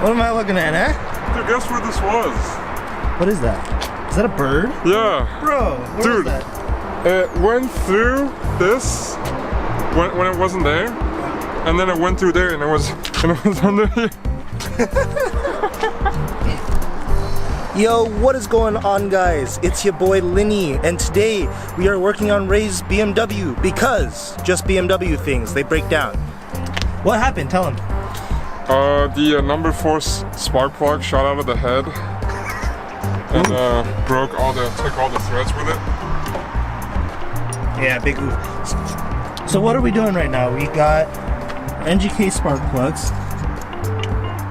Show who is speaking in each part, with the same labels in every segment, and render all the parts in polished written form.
Speaker 1: What am I looking at, eh?
Speaker 2: Dude, guess where this was?
Speaker 1: What is that? Is that a bird?
Speaker 2: Yeah.
Speaker 1: Bro, where is that?
Speaker 2: It went through this when it wasn't there, and then it went through there, and it was under here.
Speaker 1: Yo, what is going on, guys? It's your boy Linny, and today we are working on Ray's BMW because just BMW things, they break down. What happened? Tell him.
Speaker 2: The number 4 spark plug shot out of the head and took all the threads with it.
Speaker 1: Yeah, big oof. So what are we doing right now? We got NGK spark plugs.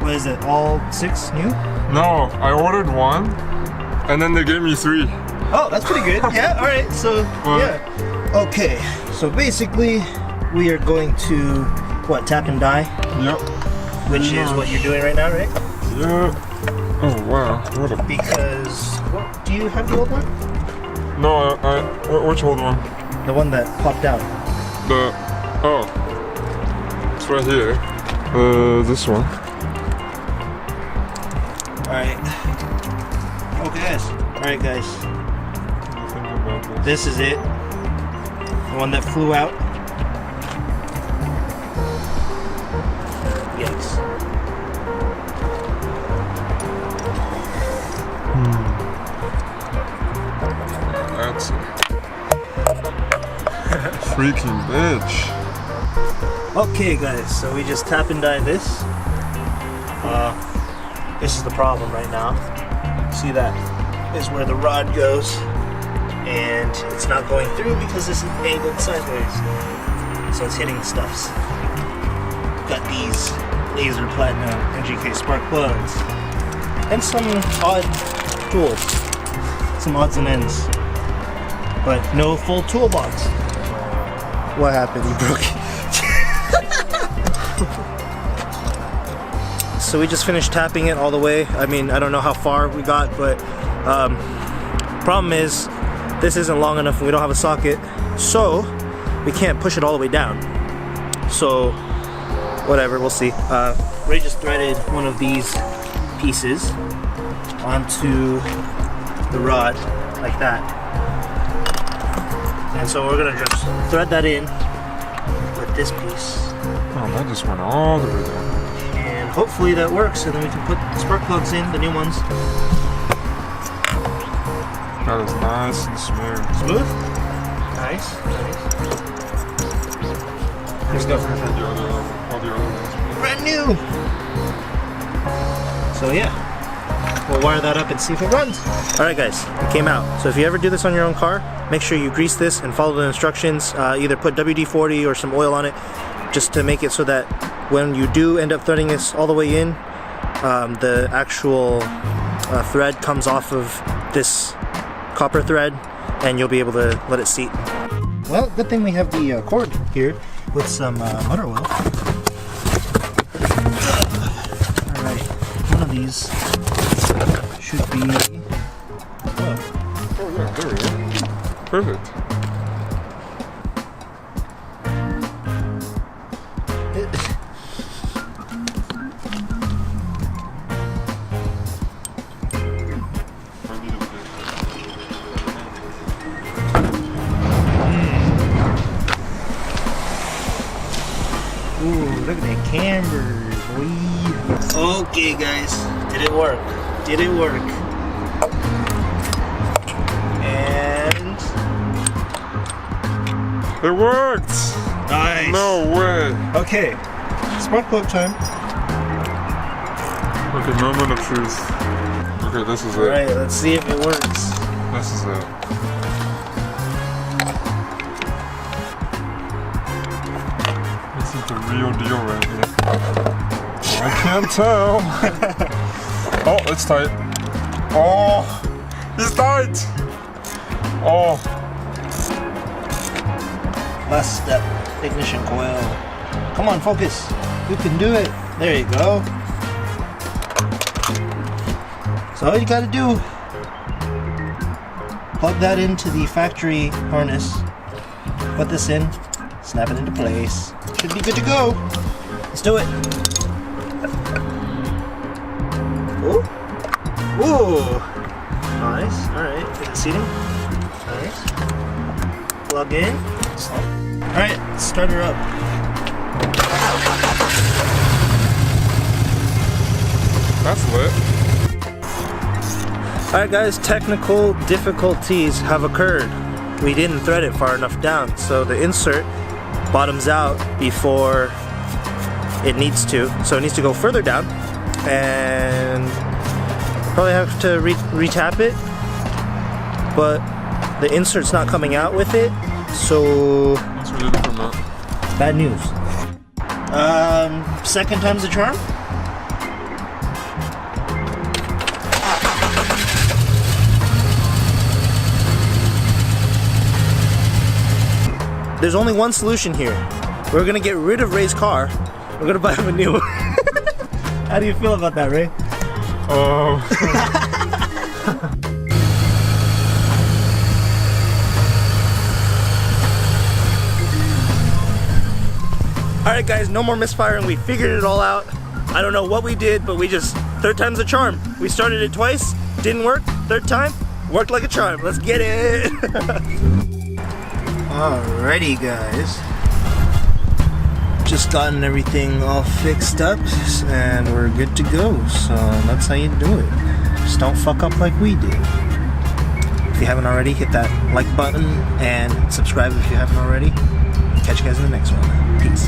Speaker 1: What is it? All 6 new?
Speaker 2: No, I ordered 1, and then they gave me 3.
Speaker 1: Oh, that's pretty good. Yeah. All right. So yeah. Okay. So basically, we are going to tap and die.
Speaker 2: Yep.
Speaker 1: Which is what you're doing right now, right?
Speaker 2: Yeah. Oh wow.
Speaker 1: Because do you have the old one?
Speaker 2: No, which old one?
Speaker 1: The one that popped out.
Speaker 2: It's right here. This one.
Speaker 1: Alright. Okay, guys. Alright, guys.
Speaker 2: What do you think about this?
Speaker 1: This is it. The one that flew out. Yikes.
Speaker 2: That's it. Freaking bitch.
Speaker 1: Okay, guys. So we just tap and die this. This is the problem right now. See, that is where the rod goes, and it's not going through because this is angled sideways, so it's hitting the stuffs. Got these laser platinum NGK spark plugs and some odd tools, some odds and ends, but no full toolbox. What happened? You broke it. So we just finished tapping it all the way. I mean, I don't know how far we got, but problem is this isn't long enough and we don't have a socket, so we can't push it all the way down. So whatever, we'll see. Ray just threaded one of these pieces onto the rod like that, and so we're gonna just thread that in with this piece.
Speaker 2: Oh, that just went all the way down.
Speaker 1: Hopefully that works, and then we can put the spark plugs in, the new ones.
Speaker 2: That is nice and smooth.
Speaker 1: Smooth? Nice, nice.
Speaker 2: There's definitely all the other ones.
Speaker 1: Brand new! So yeah, we'll wire that up and see if it runs. Alright guys, it came out. So if you ever do this on your own car, make sure you grease this and follow the instructions. Either put WD-40 or some oil on it, just to make it so that when you do end up threading this all the way in, the actual thread comes off of this copper thread, and you'll be able to let it seat. Well, good thing we have the cord here with some motor oil. Alright, one of these should be...
Speaker 2: Oh yeah, there we go. Perfect.
Speaker 1: Ooh, look at that camber, boy. Okay, guys, did it work? Did it work? And
Speaker 2: it worked!
Speaker 1: Nice.
Speaker 2: No way.
Speaker 1: Okay, spark plug time.
Speaker 2: Okay, moment of truth. Okay, this is it.
Speaker 1: Alright, let's see if it works.
Speaker 2: This is it. This is the real deal right here. I can't tell. Oh, it's tight. Oh, it's tight. Oh.
Speaker 1: Last step, ignition coil. Come on, focus. You can do it. There you go. So all you gotta do, plug that into the factory harness, put this in, snap it into place. Should be good to go. Let's do it. Ooh, nice. All right, get the seating. Nice. Plug in. All right, start her up.
Speaker 2: That's lit.
Speaker 1: All right, guys. Technical difficulties have occurred. We didn't thread it far enough down, so the insert bottoms out before it needs to. So it needs to go further down, and probably have to retap it. But the insert's not coming out with it, so
Speaker 2: That's really different, man.
Speaker 1: bad news. Second time's the charm. There's only one solution here. We're gonna get rid of Ray's car. We're gonna buy him a new one. How do you feel about that, Ray? Alright guys, no more misfiring. We figured it all out. I don't know what we did, but we just, third time's a charm. We started it twice, didn't work. Third time, worked like a charm. Let's get it. Alrighty guys. Just gotten everything all fixed up and we're good to go. So that's how you do it. Just don't fuck up like we did. If you haven't already, hit that like button and subscribe if you haven't already. Catch you guys in the next one. Peace.